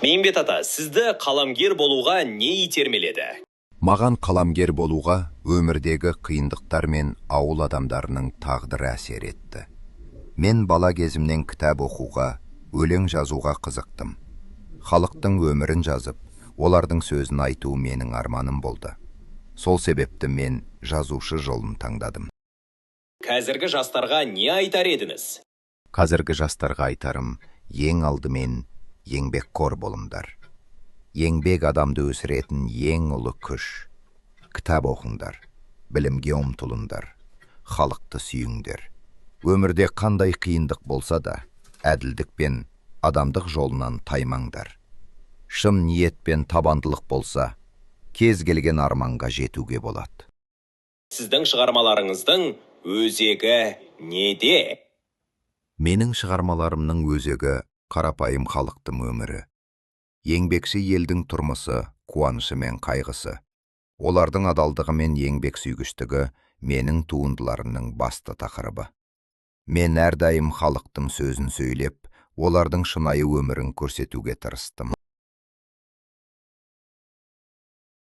Бейімбет ата, сізді қаламгер болуға не итермеледі? Маған қаламгер болуға өмірдегі қиындықтар мен ауыл адамдарының тағдыры әсер етті. Мен бала кезімнен кітап оқуға, өлең жазуға қызықтым. Халықтың өмірін жазып, олардың сөзін айту менің арманым болды. Сол себепті мен жазушы жолын таңдадым. Қазіргі жастарға не айтар едіңіз? Қазіргі жастарға айтарым, ең алдымен еңбекқор болыңдар. Еңбек адамды өсіретін ең ұлы күш. Кітап оқыңдар, білімге ұмтылыңдар, халықты сүйіңдер. Өмірде қандай қиындық болса да, әділдік пен адамдық жолынан таймаңдар. Шын ниет пен табандылық болса, кез келген арманға жетуге болады. Сіздің шығармаларыңыздың өзегі неде? Менің шығармаларымның өзегі қарапайым халықтың өмірі. Еңбекші елдің тұрмысы, қуанышы мен қайғысы. Олардың адалдығы мен еңбек сүйгіштігі менің туындыларымның басты тақырыбы. Мен әрдайым халықтың сөзін сөйлеп, олардың шынайы өмірін көрсетуге тырыстым.